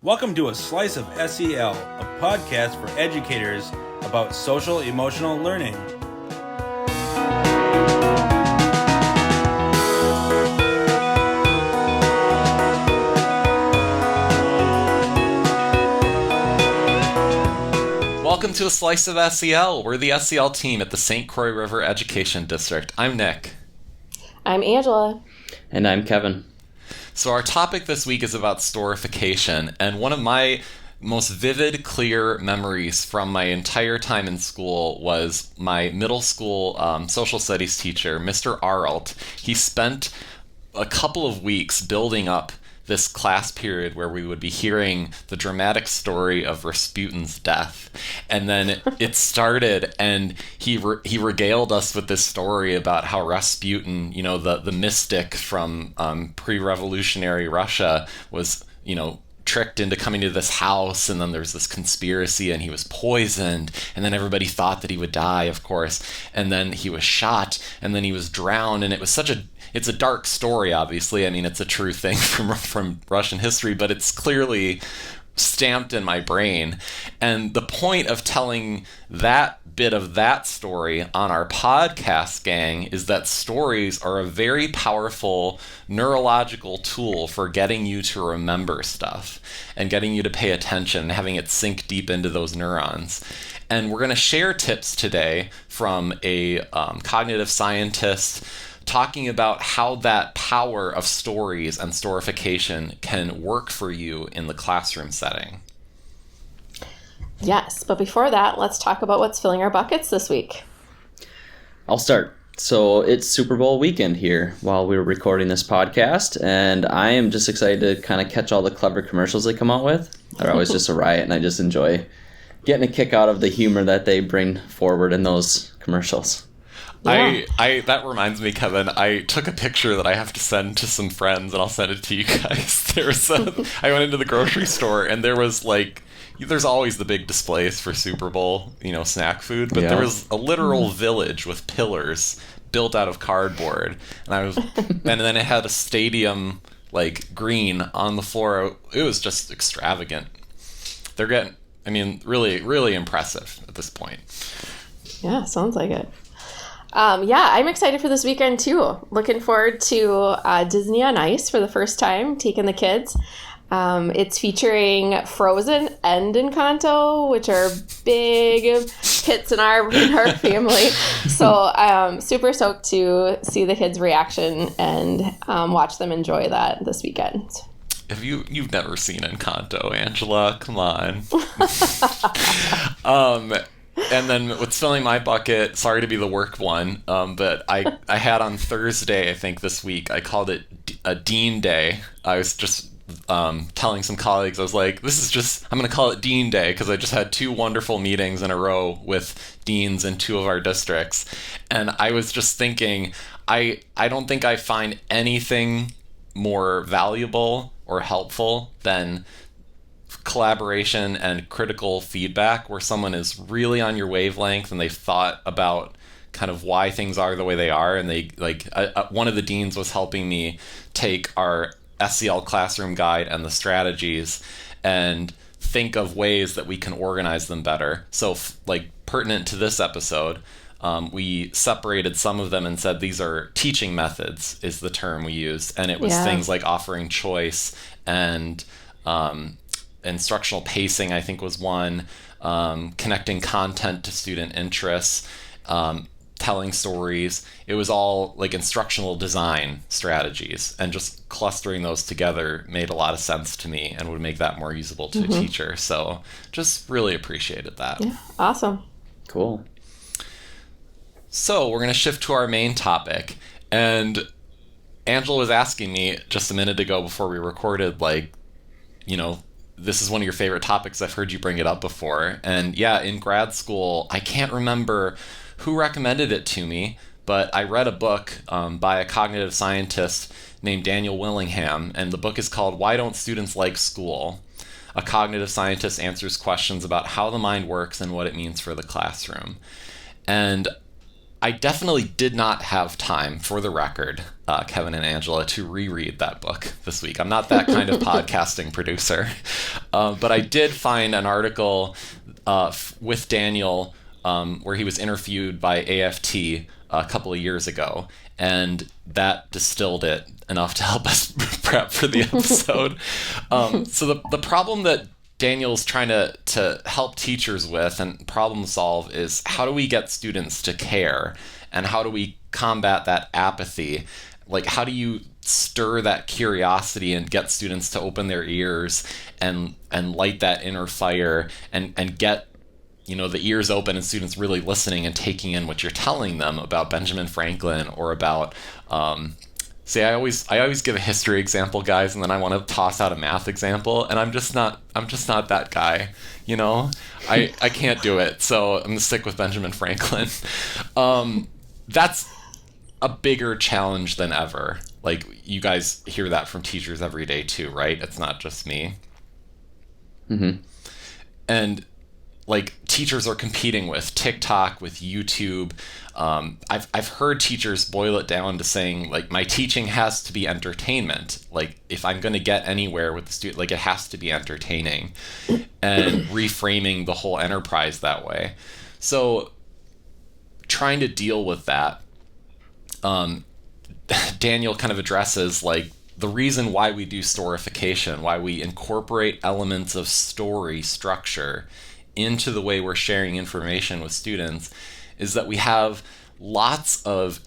Welcome to A Slice of SEL, a podcast for educators about social emotional learning. Welcome to A Slice of SEL. We're the SEL team at the St. Croix River Education District. I'm Nick. I'm Angela. And I'm Kevin. So our topic this week is about storification, and one of my most vivid, clear memories from my entire time in school was my middle school social studies teacher, Mr. Arlt. He spent a couple of weeks building up this class period where we would be hearing the dramatic story of Rasputin's death. And then it started, and he regaled us with this story about how Rasputin, you know, the mystic from pre-revolutionary Russia, was, you know, tricked into coming to this house, and then there's this conspiracy, and he was poisoned, and then everybody thought that he would die, of course, and then he was shot, and then he was drowned, and it was it's a dark story, obviously. I mean, it's a true thing from Russian history, but it's clearly stamped in my brain. And the point of telling that bit of that story on our podcast, gang, is that stories are a very powerful neurological tool for getting you to remember stuff and getting you to pay attention and having it sink deep into those neurons. And we're going to share tips today from a cognitive scientist talking about how that power of stories and storification can work for you in the classroom setting. Yes, but before that, let's talk about what's filling our buckets this week. I'll start. So it's Super Bowl weekend here while we were recording this podcast, and I am just excited to kind of catch all the clever commercials they come out with. They're always just a riot, and I just enjoy getting a kick out of the humor that they bring forward in those commercials. Yeah. That reminds me, Kevin, I took a picture that I have to send to some friends, and I'll send it to you guys. I went into the grocery store, and there's always the big displays for Super Bowl, you know, snack food, but there was a literal village with pillars built out of cardboard, and then it had a stadium like green on the floor. It was just extravagant. They're getting, I mean, really, really impressive at this point. Yeah, sounds like it. I'm excited for this weekend too. Looking forward to Disney on Ice for the first time, taking the kids. It's featuring Frozen and Encanto, which are big hits in our family. So super stoked to see the kids' reaction and watch them enjoy that this weekend. You've never seen Encanto, Angela? Come on. And then what's filling my bucket, sorry to be the work one, but I had on Thursday, I think this week, I called it a Dean Day. I was just telling some colleagues, I was like, I'm going to call it Dean Day, because I just had 2 wonderful meetings in a row with deans in 2 of our districts. And I was just thinking, I don't think I find anything more valuable or helpful than collaboration and critical feedback, where someone is really on your wavelength and they've thought about kind of why things are the way they are. And they one of the deans was helping me take our SEL classroom guide and the strategies and think of ways that we can organize them better. So pertinent to this episode, we separated some of them and said these are teaching methods is the term we used. And it was things like offering choice and instructional pacing, I think, was one, connecting content to student interests, telling stories. It was all like instructional design strategies, and just clustering those together made a lot of sense to me and would make that more usable to a teacher. So just really appreciated that. Yeah, awesome. Cool. So we're going to shift to our main topic. And Angela was asking me just a minute ago before we recorded, this is one of your favorite topics. I've heard you bring it up before. And yeah, in grad school, I can't remember who recommended it to me, but I read a book by a cognitive scientist named Daniel Willingham, and the book is called Why Don't Students Like School? A cognitive scientist answers questions about how the mind works and what it means for the classroom. And I definitely did not have time, for the record, Kevin and Angela, to reread that book this week. I'm not that kind of podcasting producer. But I did find an article with Daniel where he was interviewed by AFT a couple of years ago, and that distilled it enough to help us prep for the episode. So the problem that Daniel's trying to help teachers with and problem solve is, how do we get students to care, and how do we combat that apathy? Like, how do you stir that curiosity and get students to open their ears and light that inner fire and get, you know, the ears open and students really listening and taking in what you're telling them about Benjamin Franklin or about see, I always give a history example, guys, and then I want to toss out a math example, and I'm just not that guy, you know? I can't do it, so I'm gonna stick with Benjamin Franklin. That's a bigger challenge than ever. Like, you guys hear that from teachers every day too, right? It's not just me. Mm-hmm. And like, teachers are competing with TikTok, with YouTube. I've heard teachers boil it down to saying, like, my teaching has to be entertainment. Like, if I'm going to get anywhere with the student, like, it has to be entertaining, and reframing the whole enterprise that way. So trying to deal with that, Daniel kind of addresses, like, the reason why we do storification, why we incorporate elements of story structure into the way we're sharing information with students, is that we have lots of,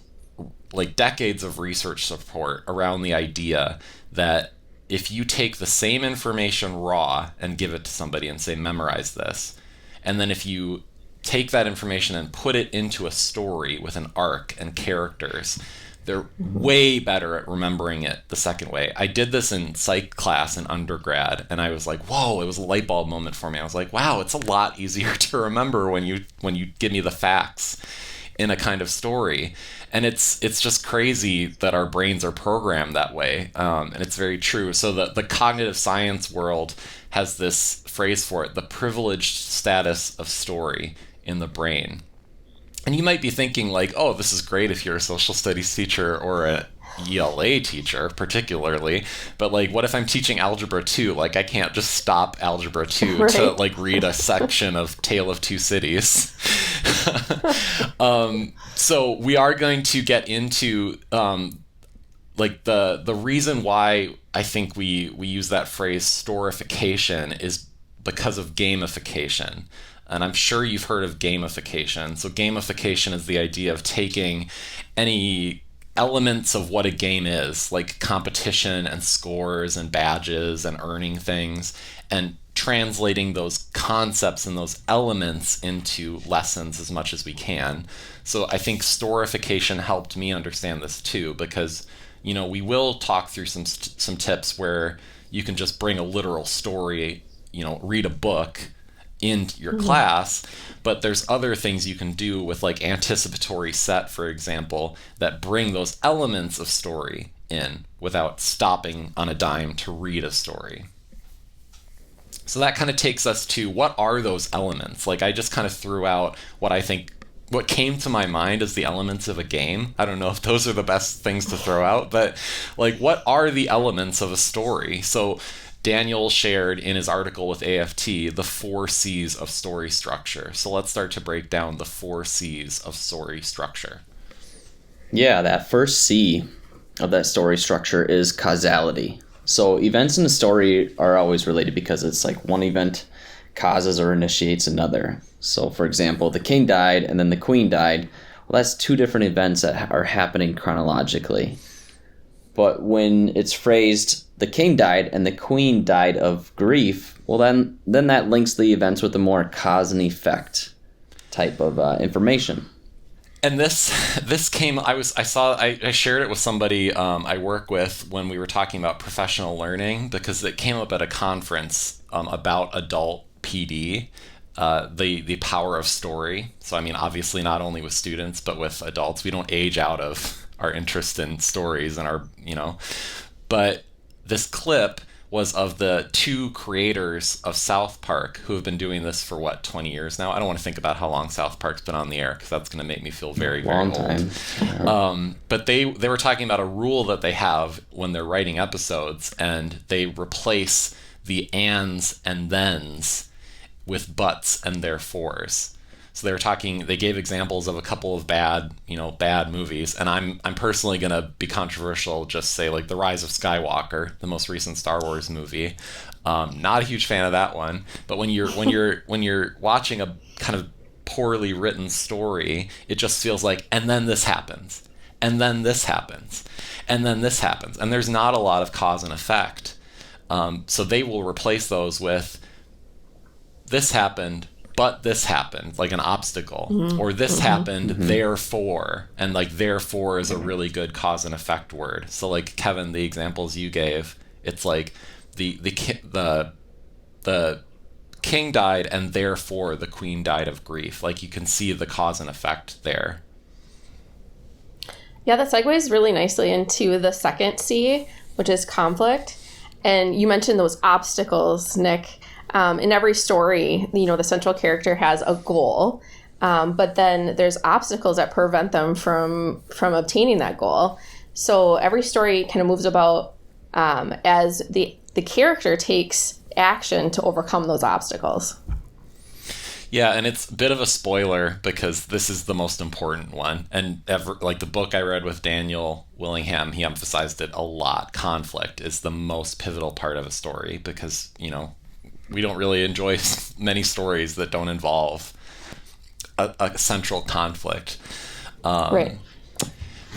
like, decades of research support around the idea that if you take the same information raw and give it to somebody and say, memorize this, and then if you take that information and put it into a story with an arc and characters, they're way better at remembering it the second way. I did this in psych class in undergrad, and I was like, whoa, it was a light bulb moment for me. I was like, wow, it's a lot easier to remember when you give me the facts in a kind of story. And it's just crazy that our brains are programmed that way. And it's very true. So the cognitive science world has this phrase for it, the privileged status of story in the brain. And you might be thinking, like, oh, this is great if you're a social studies teacher or a ELA teacher, particularly. But, like, what if I'm teaching Algebra 2? Like, I can't just stop Algebra 2 right. to, like, read a section of Tale of Two Cities. So we are going to get into, like, the reason why I think we use that phrase storification is because of gamification. And I'm sure you've heard of gamification. So gamification is the idea of taking any elements of what a game is, like competition and scores and badges and earning things, and translating those concepts and those elements into lessons as much as we can. So I think storification helped me understand this too, because, you know, we will talk through some tips where you can just bring a literal story, you know, read a book in your class, but there's other things you can do with, like, anticipatory set, for example, that bring those elements of story in without stopping on a dime to read a story. So that kind of takes us to, what are those elements? Like, I just kind of threw out what came to my mind as the elements of a game. I don't know if those are the best things to throw out, but, like, what are the elements of a story? So Daniel shared in his article with AFT the 4 C's of story structure. So let's start to break down the 4 C's of story structure. Yeah, that first C of that story structure is causality. So events in a story are always related because it's like one event causes or initiates another. So, for example, the king died and then the queen died. Well, that's 2 different events that are happening chronologically. But when it's phrased, the king died and the queen died of grief, well, then that links the events with a more cause and effect type of information. And this came, I shared it with somebody I work with when we were talking about professional learning, because it came up at a conference about adult PD, the power of story. So, I mean, obviously not only with students, but with adults. We don't age out of our interest in stories and our, you know, but this clip was of the two creators of South Park who have been doing this for 20 years now. I don't want to think about how long South Park's been on the air because that's going to make me feel very long old. Time. But they were talking about a rule that they have when they're writing episodes, and they replace the ands and thens with buts and therefores. So they gave examples of a couple of bad movies, and I'm personally going to be controversial, just say like The Rise of Skywalker, the most recent Star Wars movie. Not a huge fan of that one, but when you're watching a kind of poorly written story, it just feels like, and then this happens, and then this happens, and then this happens, and there's not a lot of cause and effect. So they will replace those with this happened, but this happened, like an obstacle, or this happened, therefore, and like therefore is a really good cause and effect word. So like Kevin, the examples you gave, it's like the king died and therefore the queen died of grief. Like you can see the cause and effect there. Yeah, that segues really nicely into the second C, which is conflict. And you mentioned those obstacles, Nick. In every story, the central character has a goal, but then there's obstacles that prevent them from obtaining that goal. So every story kind of moves about as the character takes action to overcome those obstacles. Yeah, and it's a bit of a spoiler because this is the most important one. And like the book I read with Daniel Willingham, he emphasized it a lot. Conflict is the most pivotal part of a story because, we don't really enjoy many stories that don't involve a central conflict. Right.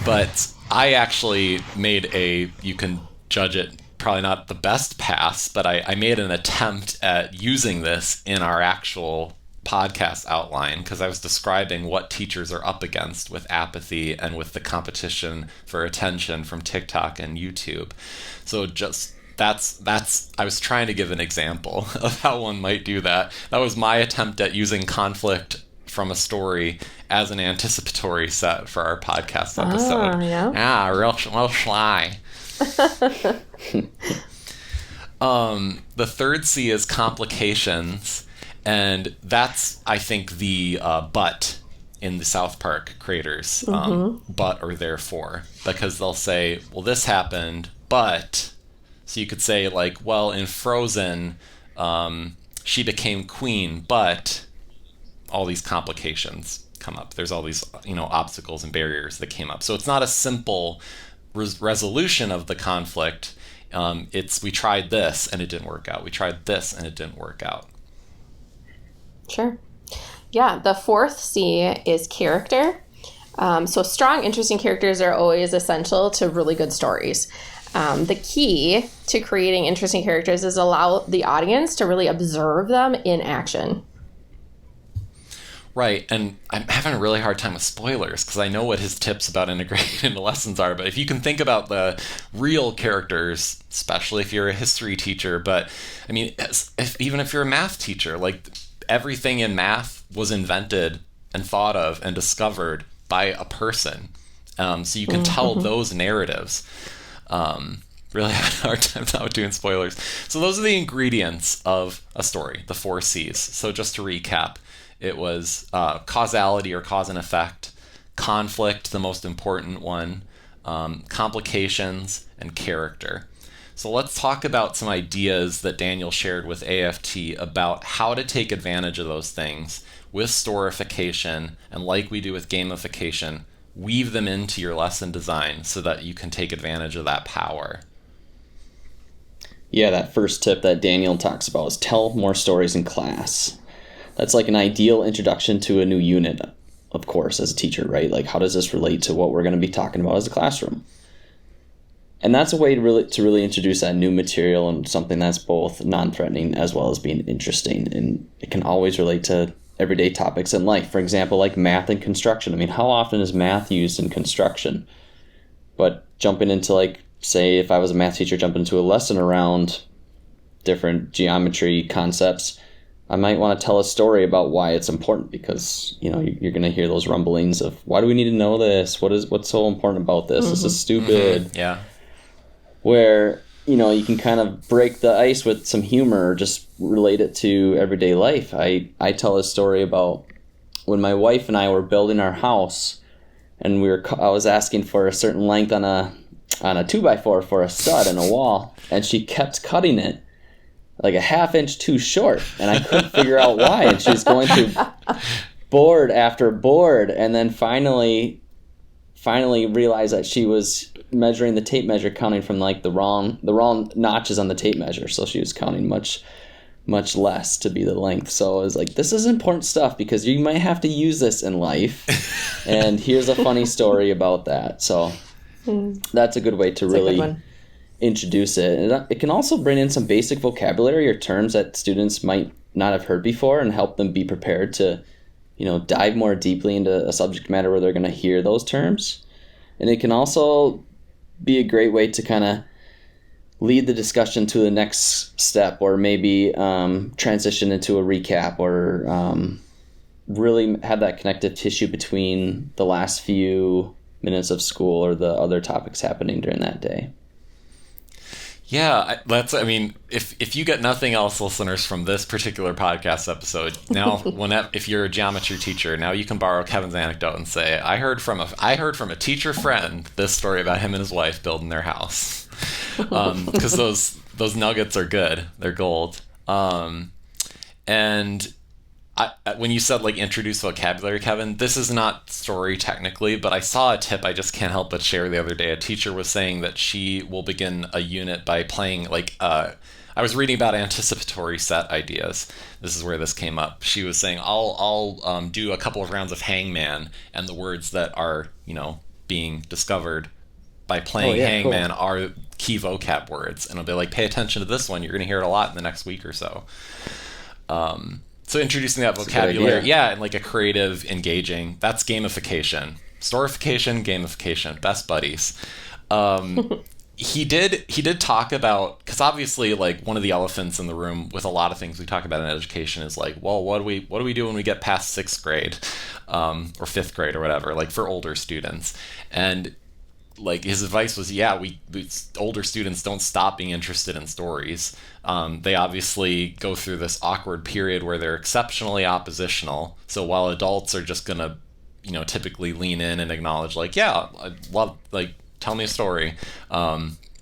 But I actually made you can judge it, probably not the best pass, but I made an attempt at using this in our actual podcast outline because I was describing what teachers are up against with apathy and with the competition for attention from TikTok and YouTube. So that's I was trying to give an example of how one might do that. That was my attempt at using conflict from a story as an anticipatory set for our podcast episode. Oh, yeah. Yeah, real sly. The third C is complications, and that's, I think, the but in the South Park creators, but or therefore, because they'll say, well, this happened, but... So you could say, like, well, in Frozen, she became queen, but all these complications come up. There's all these, obstacles and barriers that came up. So it's not a simple resolution of the conflict. It's we tried this and it didn't work out. We tried this and it didn't work out. Sure. Yeah, the fourth C is character. So strong, interesting characters are always essential to really good stories. The key to creating interesting characters is allow the audience to really observe them in action. Right, and I'm having a really hard time with spoilers because I know what his tips about integrating into lessons are, but if you can think about the real characters, especially if you're a history teacher, but I mean, even if you're a math teacher, like everything in math was invented and thought of and discovered by a person. So you can tell those narratives. Really had a hard time now doing spoilers. So those are the ingredients of a story, the 4 C's. So just to recap, it was causality or cause and effect, conflict, the most important one, complications, and character. So let's talk about some ideas that Daniel shared with AFT about how to take advantage of those things with storification, and like we do with gamification, weave them into your lesson design so that you can take advantage of that power. Yeah, that first tip that Daniel talks about is tell more stories in class. That's like an ideal introduction to a new unit, of course, as a teacher, right? Like, how does this relate to what we're going to be talking about as a classroom? And that's a way to really introduce that new material and something that's both non-threatening as well as being interesting. And it can always relate to everyday topics in life. For example, like math and construction. I mean, how often is math used in construction? But jumping into, like, say if I was a math teacher jumping into a lesson around different geometry concepts, I might want to tell a story about why it's important, because, you know, you're going to hear those rumblings of, why do we need to know this? What's so important about this? This is stupid. Yeah. Where you can kind of break the ice with some humor or just relate it to everyday life. I tell a story about when my wife and I were building our house, and I was asking for a certain length on a 2x4 for a stud in a wall, and she kept cutting it like a half inch too short, and I couldn't figure out why. And she was going through board after board, and then finally realized that she was measuring the tape measure, counting from like the wrong notches on the tape measure. So she was counting much less to be the length. So I was like, this is important stuff because you might have to use this in life. And here's a funny story about that. So that's a good way to really introduce it. And it can also bring in some basic vocabulary or terms that students might not have heard before and help them be prepared to, dive more deeply into a subject matter where they're going to hear those terms. And it can also be a great way to kind of lead the discussion to the next step, or maybe transition into a recap, or really have that connective tissue between the last few minutes of school or the other topics happening during that day. Yeah, if you get nothing else, listeners, from this particular podcast episode, now if you're a geometry teacher, now you can borrow Kevin's anecdote and say, I heard from a teacher friend this story about him and his wife building their house, because those nuggets are good, they're gold. And when you said like introduce vocabulary, Kevin, this is not story technically, but I saw a tip I just can't help but share the other day. A teacher was saying that she will begin a unit by playing I was reading about anticipatory set ideas. This is where this came up. She was saying, I'll do a couple of rounds of hangman, and the words that are, being discovered by playing hangman are key vocab words. And I'll be like, pay attention to this one. You're going to hear it a lot in the next week or so. So introducing that vocabulary, and like a creative, engaging, that's gamification. Storification, gamification, best buddies. He did talk about, because obviously like one of the elephants in the room with a lot of things we talk about in education is like, well, what do we do when we get past sixth grade, or fifth grade or whatever, like for older students. And like his advice was, we older students don't stop being interested in stories. They obviously go through this awkward period where they're exceptionally oppositional. So while adults are just gonna, typically lean in and acknowledge like, I love, like, tell me a story.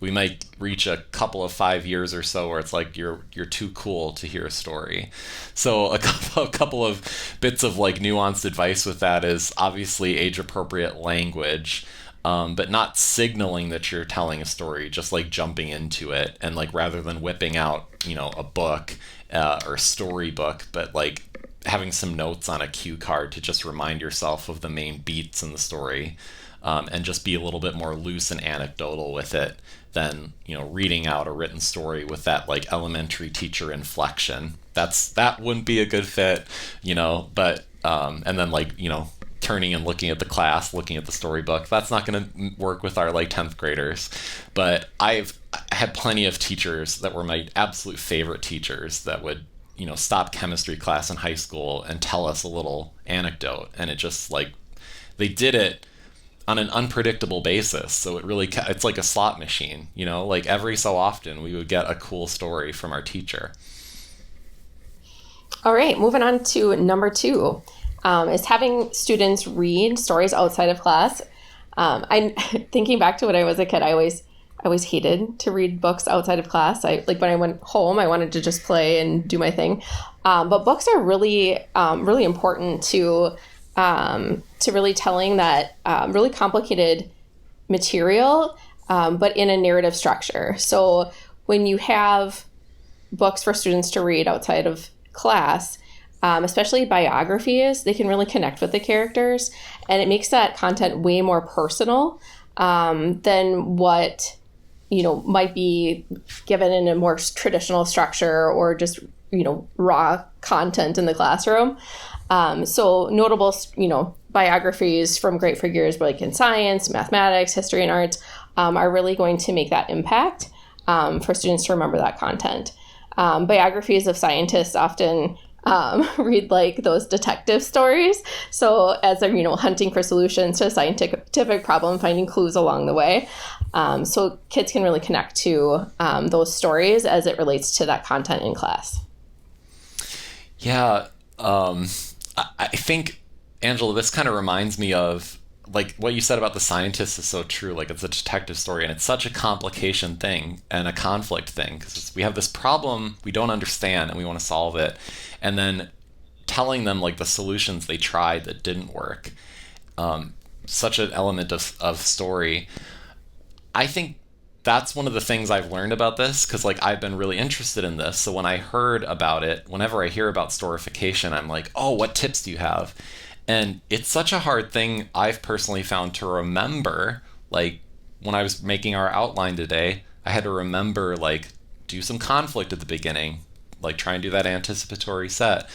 We might reach a couple of 5 years or so where it's like you're too cool to hear a story. So a couple of bits of like nuanced advice with that is obviously age appropriate language. But not signaling that you're telling a story, just like jumping into it, and like rather than whipping out, a book or a storybook, but like having some notes on a cue card to just remind yourself of the main beats in the story, and just be a little bit more loose and anecdotal with it than, reading out a written story with that like elementary teacher inflection. That wouldn't be a good fit, but and then like, turning and looking at the class, looking at the storybook. That's not going to work with our like 10th graders. But I've had plenty of teachers that were my absolute favorite teachers that would, stop chemistry class in high school and tell us a little anecdote. And it just like, they did it on an unpredictable basis. So it's like a slot machine, like every so often we would get a cool story from our teacher. All right, moving on to number 2. Is having students read stories outside of class. I'm thinking back to when I was a kid, I always hated to read books outside of class. When I went home, I wanted to just play and do my thing. But books are really, really important to really telling that really complicated material, but in a narrative structure. So when you have books for students to read outside of class, especially biographies, they can really connect with the characters, and it makes that content way more personal than what might be given in a more traditional structure or just raw content in the classroom. So notable biographies from great figures like in science, mathematics, history, and arts are really going to make that impact for students to remember that content. Biographies of scientists often read like those detective stories. So as they're, hunting for solutions to a scientific problem, finding clues along the way. so kids can really connect to those stories as it relates to that content in class. Yeah, I think, Angela, this kind of reminds me of, like, what you said about the scientists is so true. Like, it's a detective story, and it's such a complication thing and a conflict thing, because we have this problem we don't understand and we want to solve it, and then telling them, like, the solutions they tried that didn't work. Such an element of story. I think that's one of the things I've learned about this, because, like, I've been really interested in this. So when I heard about it, whenever I hear about storification, I'm like, oh, what tips do you have? And it's such a hard thing I've personally found to remember. Like, when I was making our outline today, I had to remember, like, do some conflict at the beginning, like try and do that anticipatory set.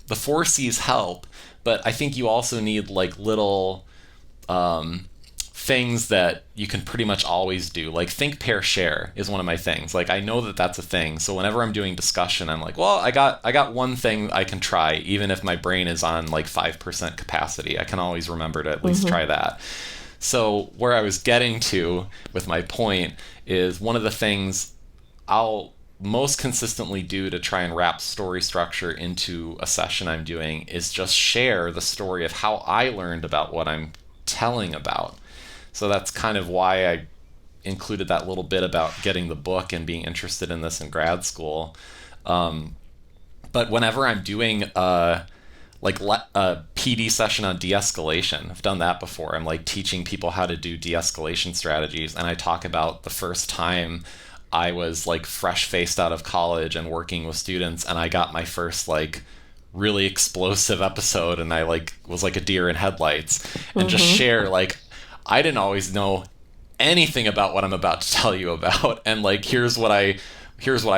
The 4 C's help, but I think you also need, like, little things that you can pretty much always do. Like, think, pair, share is one of my things. Like, I know that that's a thing. So whenever I'm doing discussion, I'm like, well, I got one thing I can try, even if my brain is on like 5% capacity. I can always remember to at least try that. So where I was getting to with my point is, one of the things I'll most consistently do to try and wrap story structure into a session I'm doing is just share the story of how I learned about what I'm telling about. So that's kind of why I included that little bit about getting the book and being interested in this in grad school. But whenever I'm doing a PD session on de-escalation, I've done that before. I'm like teaching people how to do de-escalation strategies, and I talk about the first time I was like fresh-faced out of college and working with students, and I got my first like really explosive episode, and I like was like a deer in headlights, and just share, like, I didn't always know anything about what I'm about to tell you about, and like here's what I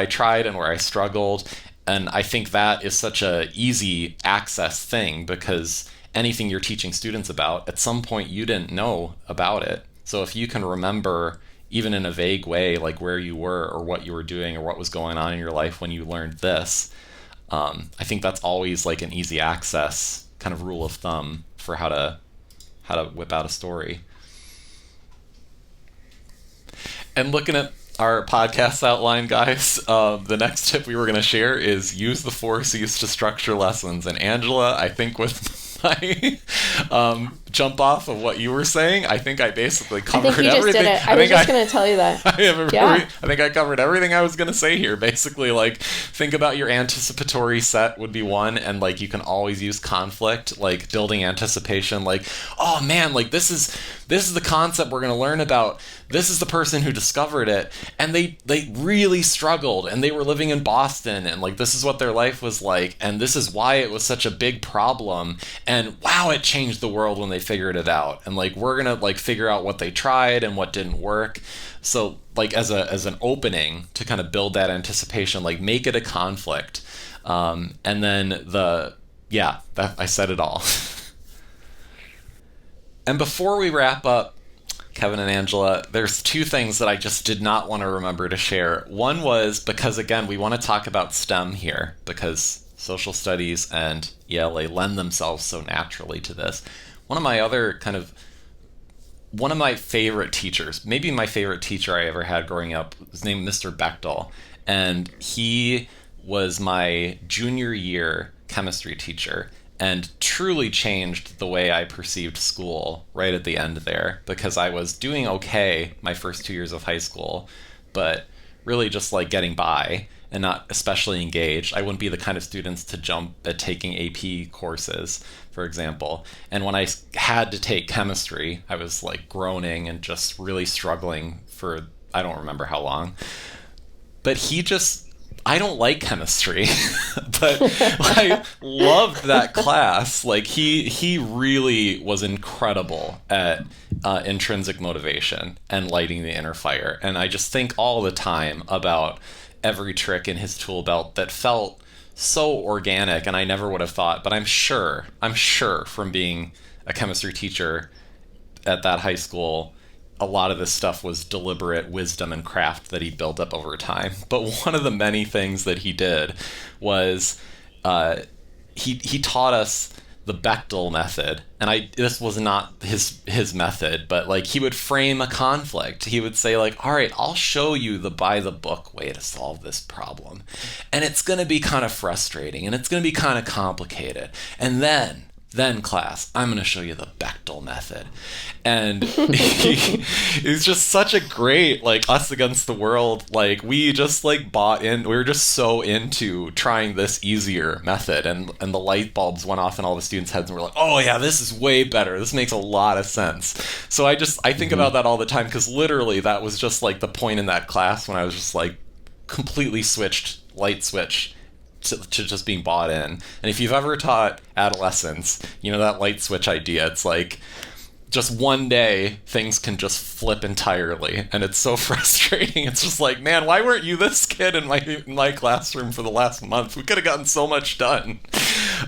tried and where I struggled. And I think that is such a easy access thing, because anything you're teaching students about, at some point you didn't know about it. So if you can remember, even in a vague way, like where you were or what you were doing or what was going on in your life when you learned this, I think that's always like an easy access kind of rule of thumb for how to whip out a story. And looking at our podcast outline, guys, the next tip we were going to share is use the 4 C's to structure lessons. And Angela, I think with my jump off of what you were saying, I think I basically covered everything. I think you just did it. I was just going to tell you that. I think I covered everything I was going to say here. Basically, like, think about your anticipatory set would be one, and like you can always use conflict, like building anticipation. Like, oh man, like this is the concept we're going to learn about. This is the person who discovered it, and they really struggled, and they were living in Boston, and like this is what their life was like, and this is why it was such a big problem, and wow, it changed the world when they figured it out. And like we're gonna like figure out what they tried and what didn't work. So like as an opening to kind of build that anticipation, like make it a conflict, and then I said it all. And before we wrap up, Kevin and Angela, there's 2 things that I just did not want to remember to share. One was because, again, we want to talk about STEM here, because social studies and ELA lend themselves so naturally to this. One of my favorite teachers, maybe my favorite teacher I ever had growing up, was named Mr. Bechtel. And he was my junior year chemistry teacher, and truly changed the way I perceived school right at the end there, because I was doing okay my first 2 years of high school, but really just like getting by and not especially engaged. I wouldn't be the kind of students to jump at taking AP courses, for example. And when I had to take chemistry, I was like groaning and just really struggling for I don't remember how long. But I don't like chemistry, but I loved that class. Like he really was incredible at intrinsic motivation and lighting the inner fire. And I just think all the time about every trick in his tool belt that felt so organic, and I never would have thought, but I'm sure from being a chemistry teacher at that high school, a lot of this stuff was deliberate wisdom and craft that he built up over time. But one of the many things that he did was he taught us the Bechtel method. And this was not his method, but like he would frame a conflict. He would say like, all right, I'll show you the by the book way to solve this problem. And it's going to be kind of frustrating and it's going to be kind of complicated. And then class, I'm going to show you the Bechtel method. And it's just such a great, like, us against the world. Like, we just, like, bought in. We were just so into trying this easier method. And the light bulbs went off in all the students' heads and we're like, oh, yeah, this is way better. This makes a lot of sense. So I think about that all the time because literally that was just, like, the point in that class when I was just, like, completely light switch to just being bought in. And if you've ever taught adolescents, you know that light switch idea. It's like just one day things can just flip entirely, and it's so frustrating. It's just like, man, why weren't you this kid in my classroom for the last month? We could have gotten so much done.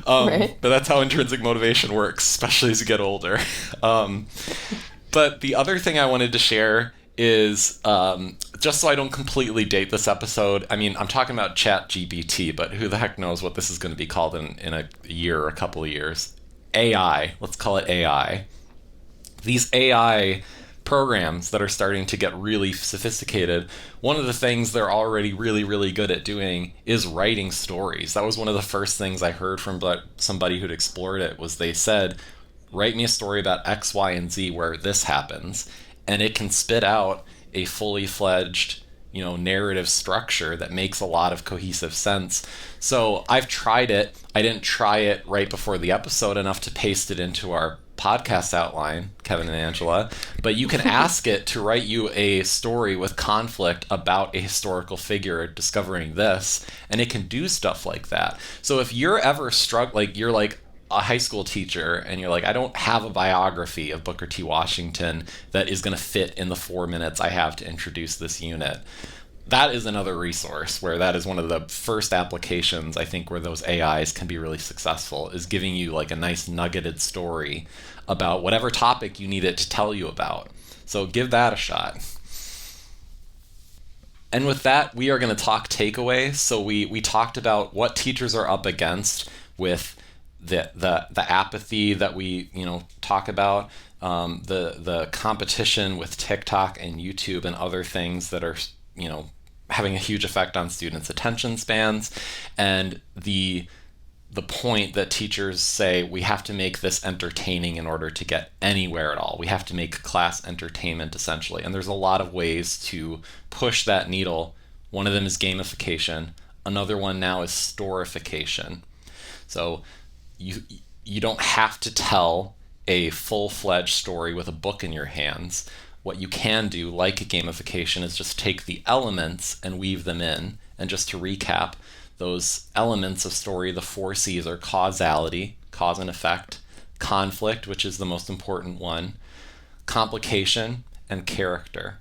Right. But that's how intrinsic motivation works, especially as you get older. But the other thing I wanted to share is, just so I don't completely date this episode, I mean, I'm talking about ChatGPT, but who the heck knows what this is going to be called in a year or a couple of years. AI, let's call it AI. These AI programs that are starting to get really sophisticated, one of the things they're already really, really good at doing is writing stories. That was one of the first things I heard from somebody who'd explored it, was they said, write me a story about X, Y, and Z where this happens. And it can spit out a fully fledged, narrative structure that makes a lot of cohesive sense. So I've tried it. I didn't try it right before the episode enough to paste it into our podcast outline, Kevin and Angela, but you can ask it to write you a story with conflict about a historical figure discovering this, and it can do stuff like that. So if you're ever you're like a high school teacher and you're like, I don't have a biography of Booker T. Washington that is going to fit in the 4 minutes I have to introduce this unit. That is another resource where that is one of the first applications I think where those AIs can be really successful, is giving you like a nice nuggeted story about whatever topic you need it to tell you about. So give that a shot. And with that, we are going to talk takeaways. So we talked about what teachers are up against with the apathy that we talk about, the competition with TikTok and YouTube and other things that are having a huge effect on students' attention spans, and the point that teachers say we have to make this entertaining in order to get anywhere at all. We have to make class entertainment essentially, and there's a lot of ways to push that needle. One of them is gamification. Another one now is storification. So you don't have to tell a full-fledged story with a book in your hands. What you can do, like a gamification, is just take the elements and weave them in. And just to recap, those elements of story, the 4 C's, are causality, cause and effect, conflict, which is the most important one, complication, and character.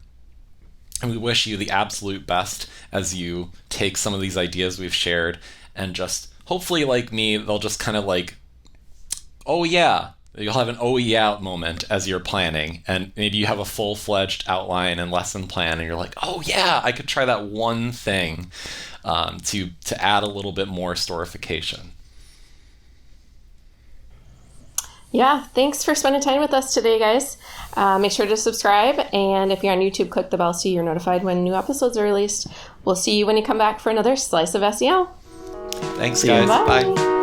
And we wish you the absolute best as you take some of these ideas we've shared and just, hopefully like me, they'll just kind of like, oh yeah, you'll have an oh yeah moment as you're planning, and maybe you have a full-fledged outline and lesson plan and you're like, oh yeah, I could try that one thing to add a little bit more storification. Yeah, thanks for spending time with us today, guys. Make sure to subscribe, and if you're on YouTube, click the bell so you're notified when new episodes are released. We'll see you when you come back for another Slice of SEL. Thanks, guys. Bye.